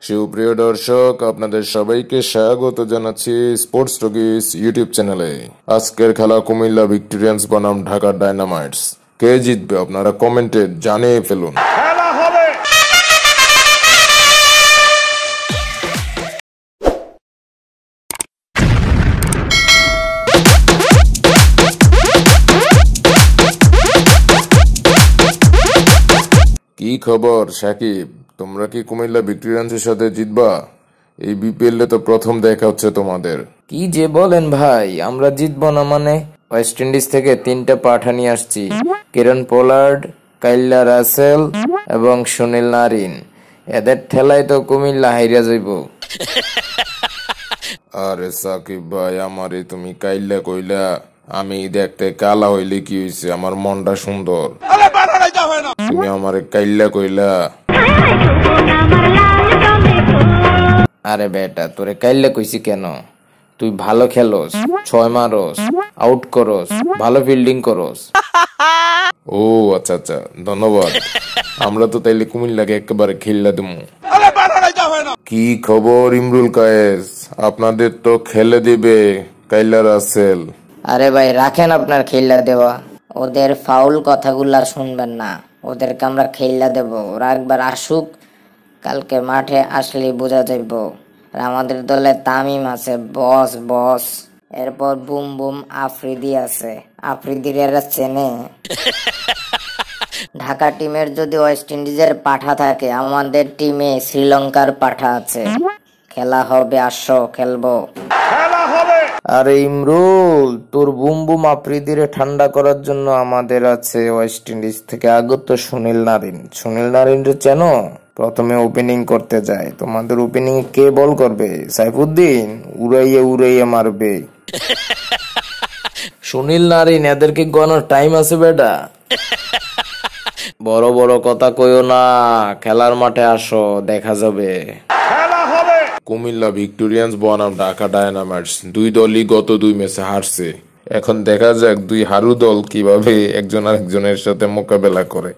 সুপ্রিয় দর্শক, আপনাদের সবাইকে স্বাগত জানাচ্ছি স্পোর্টস টকিজ ইউটিউব চ্যানেলে। আজকের খেলা কুমিল্লা ভিক্টোরিয়ান্স বনাম ঢাকা ডায়নামাইটস। কে জিতবে আপনারা কমেন্টে জানিয়ে ফেলুন। খেলা হবে। কি খবর সাকিব, তোমরা কি কুমিল্লা ভিক্টোরিয়ান্সের সাথে জিতবা? এই বিপিএল এ তো প্রথম দেখা হচ্ছে তোমাদের। কি যে বলেন ভাই, আমরা জিতবো না মানে? ওয়েস্ট ইন্ডিজ থেকে 3টা পাঠা নিয়ে আসছি, কিরণ পোলার্ড, কাইল্লা রাসেল এবং সুনীল নারিন। এদের ঠেলায় তো কুমিল্লা হাইরা যাইব। আরে সাকিব ভাই, আমারে তুমি কাইল্লা কইলা, আমি দেখতে কালা হইলে কি হইছে? আমার মনটা সুন্দর। তুমি আমারে কাইল্লা কইলা। আরে বেটা, তোরে কাইল্লা কইছি কেন? তুই ভালো খেলোস, 6 মারোস, আউট করোস, ভালো ফিল্ডিং করোস। ও আচ্ছা আচ্ছা, ধন্যবাদ। আমরা তো তাইলে কুমিল্লাকে একেবারে খেললা দিমু। কি খবর ইমরুল কায়েস, আপনাদের তো খেলে দিবে কাইল্লা রাসেল। আরে ভাই রাখেন আপনার খেললা দেওয়া, ওদের ফাউল কথাগুলা শুনবেন না, ওদেরকে আমরা খেললা দেব। ওরা একবার আসুক, কালকে মাঠে আসলেই বোঝা যাইব। আর আমাদের দলে তামিম আছে, বস বস। এরপর বুম বুম আফ্রিদি আছে, আফ্রিদির এরা চেনে। ঢাকা টিমের যদি ওয়েস্ট ইন্ডিজের পাঠা থাকে, আমাদের টিমে শ্রীলঙ্কার পাঠা আছে। খেলা হবে, আসো খেলবো। খেলা হবে। আরে ইমরুল, তোর বুম বুম আফ্রিদিরে ঠান্ডা করার জন্য আমাদের আছে ওয়েস্ট ইন্ডিজ থেকে আগত সুনীল নারিন। সুনীল নারিন রে চেনো? প্রথমে ওপেনিং করতে যায়। তোমাদের ওপেনিং কে বল করবে? সাইফুদ্দিন উড়াইয়ে উড়াইয়ে মারবে। সুনীল নারিন, এদেরকে গনার টাইম আছে বেটা। বড় বড় কথা কইও না, খেলার মাঠে আসো, দেখা যাবে। খেলা হবে। কুমিল্লা ভিক্টোরিয়ান্স বনাম ঢাকা ডায়নামাইটস, দুই দলই গত 2 ম্যাচে হারছে। এখন দেখা যাক দুই হারু দল কিভাবে একজন আরেকজনের সাথে মোকাবেলা করে।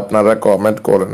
আপনারা কমেন্ট করেন।